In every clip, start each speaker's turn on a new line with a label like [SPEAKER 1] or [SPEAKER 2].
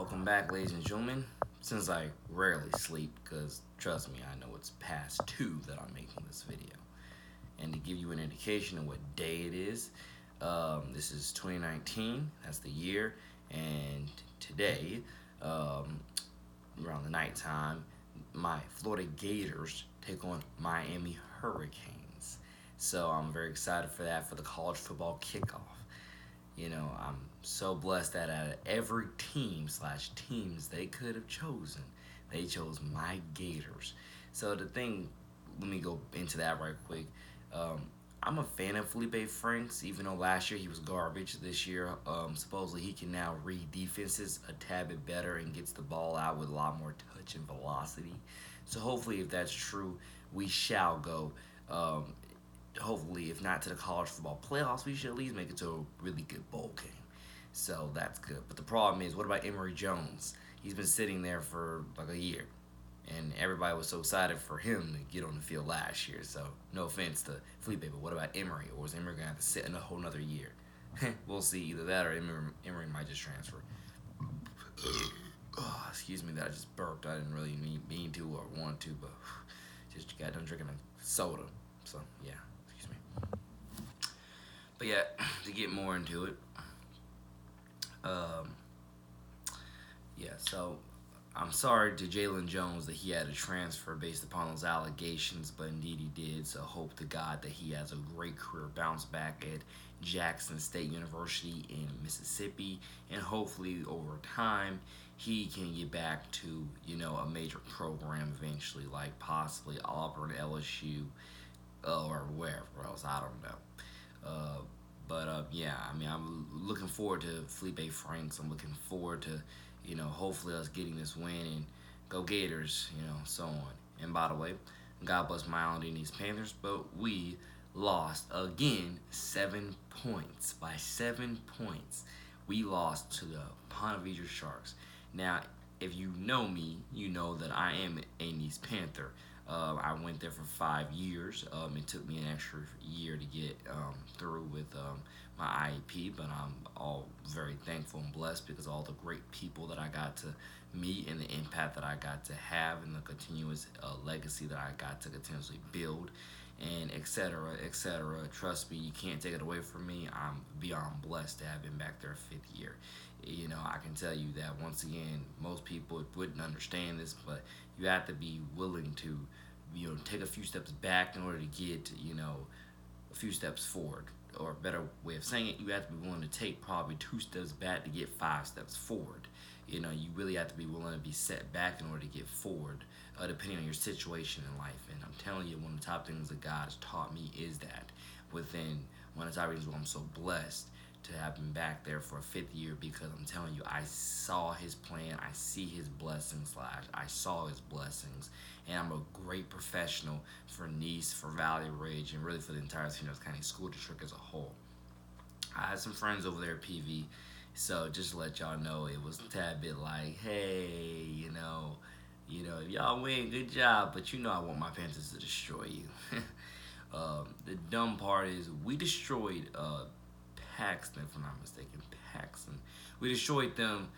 [SPEAKER 1] Welcome back, ladies and gentlemen. Since I rarely sleep, because trust me, I know it's past 2 that I'm making this video. And to give you an indication of what day it is, this is 2019, that's the year, and today, around the nighttime, my Florida Gators take on Miami Hurricanes. So I'm very excited for that for the college football kickoff. I'm so blessed that out of every team slash teams they could have chosen, they chose my Gators. So the thing, let me go into that right quick. I'm a fan of Felipe Franks, even though last year he was garbage. This year, supposedly he can now read defenses a tad bit better and gets the ball out with a lot more touch and velocity. So hopefully, if that's true, we shall go. Hopefully, if not to the college football playoffs, we should at least make it to a really good bowl game. So that's good. But the problem is, what about Emory Jones? He's been sitting there for like a year. And everybody was so excited for him to get on the field last year. So no offense to Felipe, but what about Emory? Or is Emory going to have to sit in a whole nother year? We'll see. Either that or Emory might just transfer. Oh, excuse me that I just burped. I didn't really mean to or want to, but just got done drinking a soda. So, yeah. Excuse me. But yeah, to get more into it, so I'm sorry to Jalen Jones that he had to transfer based upon those allegations, but indeed he did. So hope to God that he has a great career bounce back at Jackson State University in Mississippi, and hopefully over time he can get back to a major program eventually, like possibly Auburn, LSU, or wherever else. I don't know. But yeah, I mean, I'm looking forward to Felipe Franks. I'm looking forward to, hopefully us getting this win and go Gators, so on. And by the way, God bless my Island Nease Panthers, but we lost again 7 points. By 7 points, we lost to the Ponte Vedra Sharks. Now, if you know me, you know that I am a Nease Panther. I went there for 5 years. It took me an extra year to get through with my IEP, but I'm all very thankful and blessed because all the great people that I got to meet and the impact that I got to have and the continuous legacy that I got to continuously build and et cetera, et cetera. Trust me, you can't take it away from me. I'm beyond blessed to have been back there 5th year. I can tell you that once again, most people wouldn't understand this, but you have to be willing to, take a few steps back in order to get, a few steps forward. Or a better way of saying it, you have to be willing to take probably 2 steps back to get 5 steps forward. You really have to be willing to be set back in order to get forward, depending on your situation in life. And I'm telling you, one of the top things that God has taught me is that within one of the top reasons why I'm so blessed to have been back there for a 5th year, because I'm telling you, I saw his plan, I see his blessings, I saw his blessings, and I'm a great professional for Nease, for Valley Ridge, and really for the entire St. Louis County School District as a whole. I had some friends over there at PV, so just to let y'all know, it was a tad bit like, hey, if y'all win, good job, but I want my Panthers to destroy you. The dumb part is we destroyed Paxton, if I'm not mistaken. Paxton. We destroyed them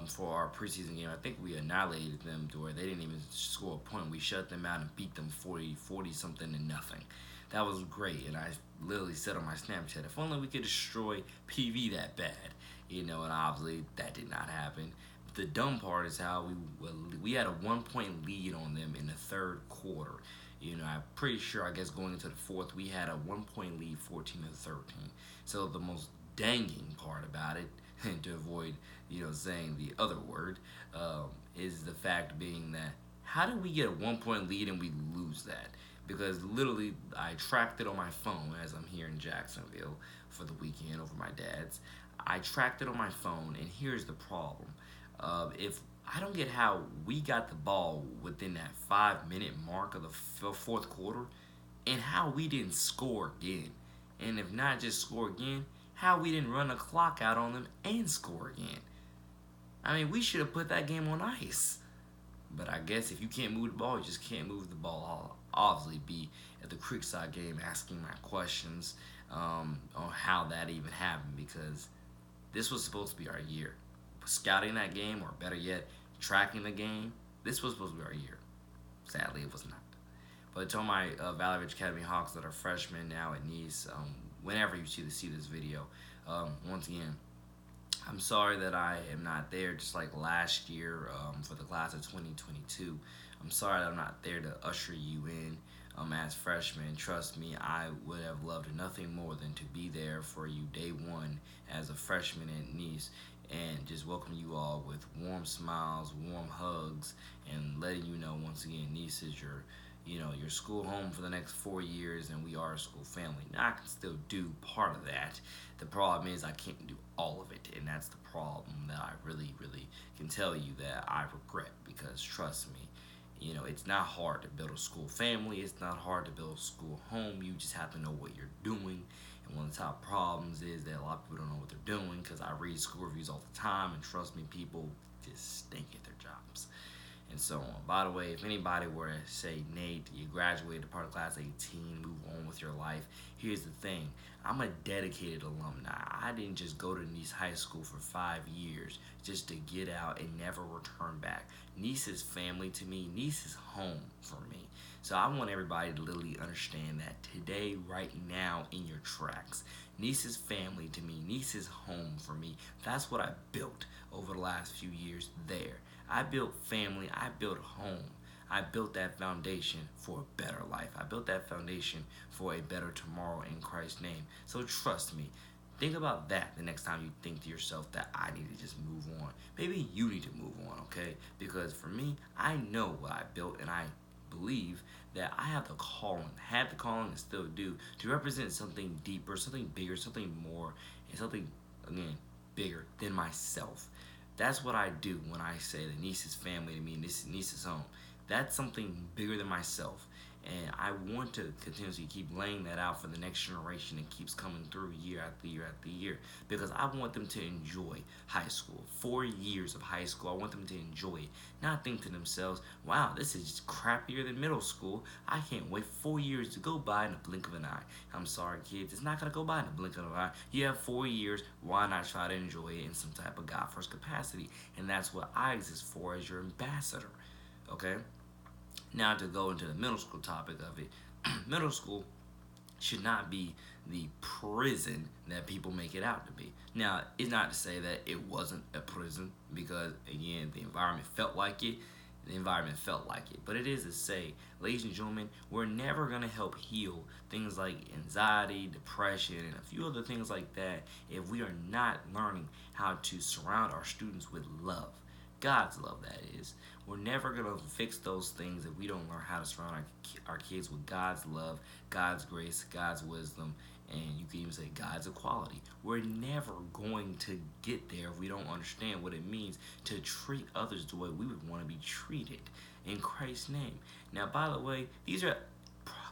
[SPEAKER 1] for our preseason game. I think we annihilated them to where they didn't even score a point. We shut them out and beat them 40 something to nothing. That was great, and I literally said on my Snapchat, if only we could destroy PV that bad, and obviously that did not happen. But the dumb part is how we had a 1-point lead on them in the 3rd quarter. I'm pretty sure, I guess, going into the 4th, we had a 1-point lead, 14-13. So the most danging part about it, and to avoid, saying the other word, is the fact being that how did we get a 1-point lead and we lose that? Because literally, I tracked it on my phone as I'm here in Jacksonville for the weekend over my dad's. I tracked it on my phone, and here's the problem. If I don't get how we got the ball within that 5-minute mark of the 4th quarter, and how we didn't score again. And if not just score again, how we didn't run the clock out on them and score again. I mean, we should have put that game on ice. But I guess if you can't move the ball, you just can't move the ball. I'll obviously be at the Creekside game asking my questions on how that even happened, because this was supposed to be our year. scouting that game, or better yet, tracking the game, this was supposed to be our year. Sadly, it was not. But I told my Valley Ridge Academy Hawks that are freshmen now at Nease, whenever you see this video, once again, I'm sorry that I am not there just like last year for the class of 2022. I'm sorry that I'm not there to usher you in as freshmen. Trust me, I would have loved nothing more than to be there for you day one as a freshman at Nease and just welcome you all with warm smiles, warm hugs, and letting you know once again Nease is your school home for the next 4 years, and we are a school family. Now I can still do part of that. The problem is I can't do all of it, and that's the problem that I really, really can tell you that I regret, because trust me, it's not hard to build a school family. It's not hard to build a school home. You just have to know what you're doing. And one of the top problems is that a lot of people don't know what they're doing, because I read school reviews all the time, and trust me, people just stink at their jobs and so on. By the way, if anybody were to say, Nate, you graduated part of class 18, move on with your life, here's the thing. I'm a dedicated alumni. I didn't just go to Nease High School for 5 years just to get out and never return back. Nease is family to me. Nease is home for me. So I want everybody to literally understand that today, right now, in your tracks. Nease is family to me. Nease is home for me. That's what I built over the last few years there. I built family. I built home. I built that foundation for a better life. I built that foundation for a better tomorrow in Christ's name. So trust me. Think about that the next time you think to yourself that I need to just move on. Maybe you need to move on, okay? Because for me, I know what I built, and I believe that I have the calling, and still do, to represent something deeper, something bigger, something more, and something, again, bigger than myself. That's what I do when I say that Nease is family to me, and Nease is home. That's something bigger than myself. And I want to continuously keep laying that out for the next generation that keeps coming through year after year after year. Because I want them to enjoy high school. 4 years of high school, I want them to enjoy it. Not think to themselves, wow, this is just crappier than middle school. I can't wait 4 years to go by in a blink of an eye. I'm sorry, kids, it's not going to go by in a blink of an eye. You have 4 years, why not try to enjoy it in some type of God-first capacity? And that's what I exist for as your ambassador, okay? Now to go into the middle school topic of it, middle school should not be the prison that people make it out to be. Now, it's not to say that it wasn't a prison, because again, the environment felt like it. But it is to say, ladies and gentlemen, we're never going to help heal things like anxiety, depression, and a few other things like that if we are not learning how to surround our students with love. God's love, that is. We're never going to fix those things if we don't learn how to surround our kids with God's love, God's grace, God's wisdom, and you can even say God's equality. We're never going to get there if we don't understand what it means to treat others the way we would want to be treated in Christ's name. Now, by the way, these are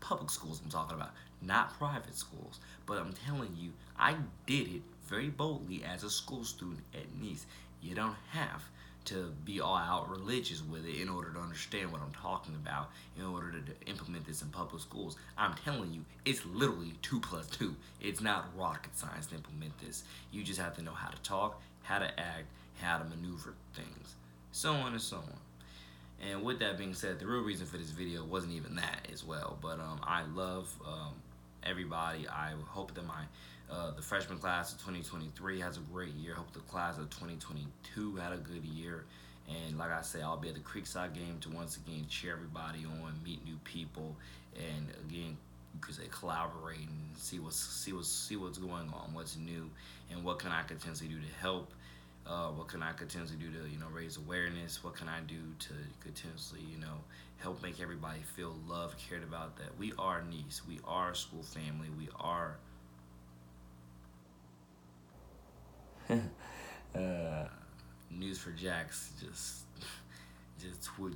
[SPEAKER 1] public schools I'm talking about, not private schools. But I'm telling you, I did it very boldly as a school student at Nease. You don't have to be all out religious with it in order to understand what I'm talking about, in order to implement this in public schools. I'm telling you, it's literally 2 plus 2. It's not rocket science to implement this. You just have to know how to talk, how to act, how to maneuver things, so on and so on. And with that being said, the real reason for this video wasn't even that as well, but I love everybody. I hope that the freshman class of 2023 has a great year. Hope the class of 2022 had a good year. And like I said, I'll be at the Creekside game to once again cheer everybody on, meet new people, and again, you could say collaborate and see what's going on, what's new, and what can I continuously do to help. What can I continuously do to raise awareness? What can I do to continuously help make everybody feel loved, cared about? That we are Nease, we are a school family, we are. News for Jacks just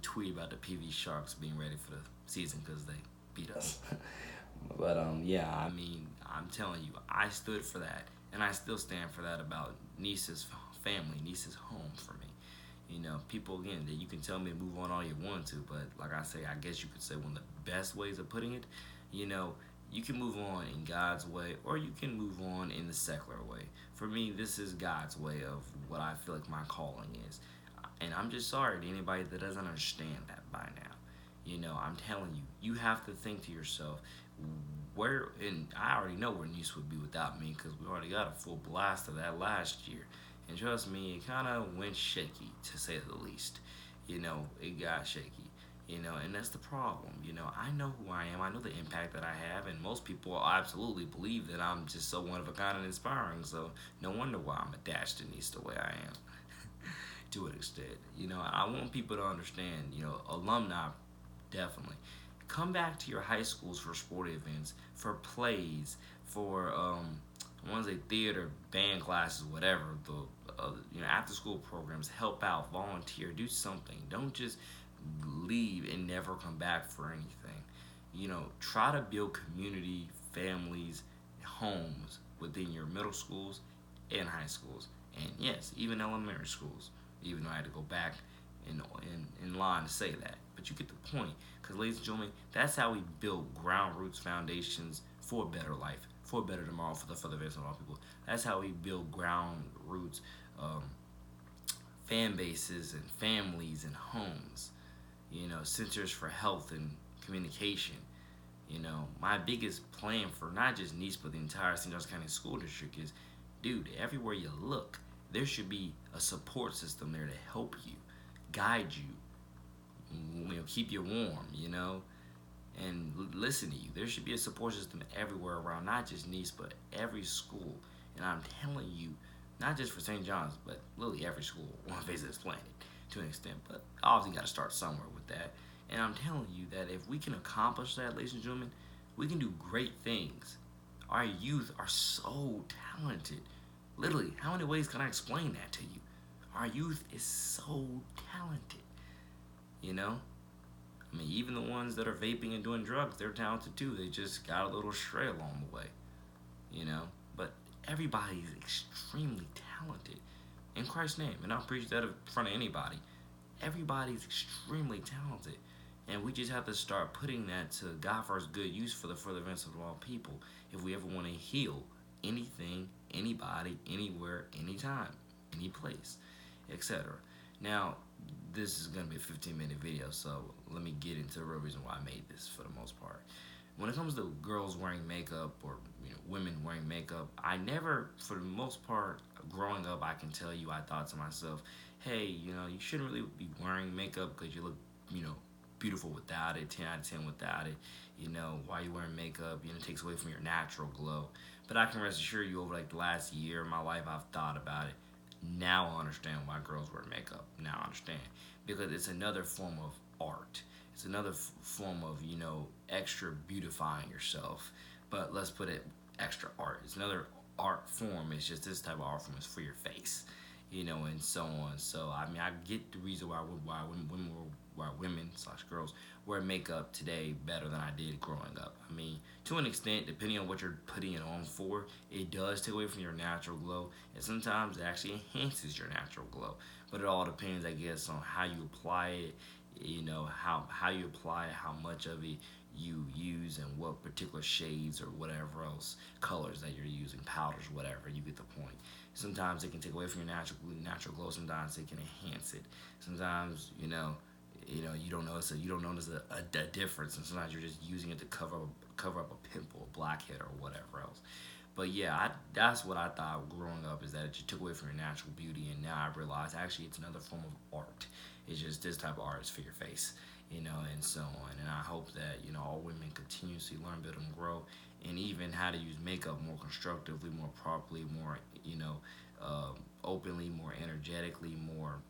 [SPEAKER 1] tweet about the PV Sharks being ready for the season because they beat us. But yeah, I mean, I'm telling you, I stood for that, and I still stand for that about Nease's family, Nease's home for me. People, again, that you can tell me to move on all you want to, but like I say, I guess you could say one of the best ways of putting it, You can move on in God's way, or you can move on in the secular way. For me, this is God's way of what I feel like my calling is. And I'm just sorry to anybody that doesn't understand that by now. I'm telling you, you have to think to yourself, where, and I already know where Nease would be without me because we already got a full blast of that last year. And trust me, it kind of went shaky, to say the least. It got shaky. And that's the problem. I know who I am. I know the impact that I have, and most people absolutely believe that I'm just so one of a kind and inspiring. So no wonder why I'm attached to Nease the way I am, to an extent. I want people to understand. Alumni definitely come back to your high schools for sporting events, for plays, for I want to say theater, band classes, whatever. The after school programs. Help out, volunteer, do something. Don't just leave and never come back for anything. Try to build community, families, homes within your middle schools and high schools, and yes, even elementary schools. Even though I had to go back in line to say that, but you get the point. Because, ladies and gentlemen, that's how we build ground roots foundations for a better life, for a better tomorrow, for the best of all people. That's how we build ground roots, um, fan bases and families and homes. Centers for health and communication. My biggest plan for not just Nease but the entire St. Johns County School District is, dude, everywhere you look, there should be a support system there to help you, guide you, keep you warm, and listen to you. There should be a support system everywhere around, not just Nease, but every school. And I'm telling you, not just for St. John's, but literally every school on the face of this planet to an extent. But obviously, got to start somewhere with that. And I'm telling you that if we can accomplish that, ladies and gentlemen, we can do great things. Our youth are so talented. Literally, how many ways can I explain that to you? Our youth is so talented. You know? Even the ones that are vaping and doing drugs, they're talented too. They just got a little stray along the way. But everybody is extremely talented. In Christ's name. And I'll preach that in front of anybody. Everybody's extremely talented. And we just have to start putting that to God first good use for the further events of all people. If we ever want to heal anything, anybody, anywhere, anytime, any place, etc. Now, this is going to be a 15-minute video, so let me get into the real reason why I made this for the most part. When it comes to girls wearing makeup or women wearing makeup, I never, for the most part, growing up, I can tell you, I thought to myself, hey, you shouldn't really be wearing makeup because you look, beautiful without it, 10 out of 10 without it. Why you wearing makeup, it takes away from your natural glow. But I can rest assure you, over like the last year of my life, I've thought about it. Now I understand why girls wear makeup. Now I understand. Because it's another form of art. It's another form of, extra beautifying yourself. But let's put it extra art. It's another art form. It's just this type of art form is for your face, and so on. So, I get the reason why women/girls wear makeup today better than I did growing up. To an extent, depending on what you're putting it on for, it does take away from your natural glow, and sometimes it actually enhances your natural glow. But it all depends, I guess, on how you apply it, how you apply it, how much of it you use, and what particular shades or whatever else, colors that you're using, powders, whatever. You get the point. Sometimes it can take away from your natural glow. Sometimes it can enhance it. Sometimes you don't notice a difference, and sometimes you're just using it to cover up a pimple, a blackhead, or whatever else. But yeah, that's what I thought growing up, is that it just took away from your natural beauty, and now I realize actually it's another form of art. It's just this type of art is for your face, and so on. And I hope that all women continuously learn, build, and grow, and even how to use makeup more constructively, more properly, more openly, more energetically, more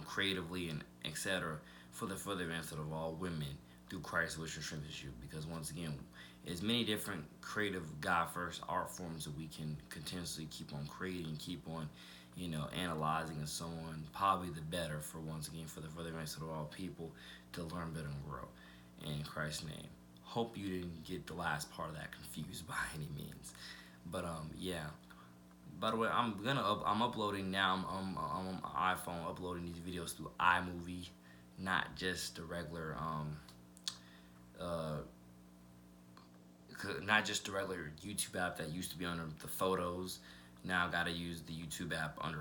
[SPEAKER 1] creatively, and etc. for the further advancement of all women through Christ, which strengthens you. Because once again, as many different creative God first art forms that we can continuously keep on creating, keep on analyzing and so on, probably the better for, once again, for the further advancement of all people to learn, build, and grow. In Christ's name. Hope you didn't get the last part of that confused by any means. But yeah. By the way, I'm uploading now. I'm on my iPhone, uploading these videos through iMovie, not just the regular not just the regular YouTube app that used to be under the photos. Now I gotta use the YouTube app under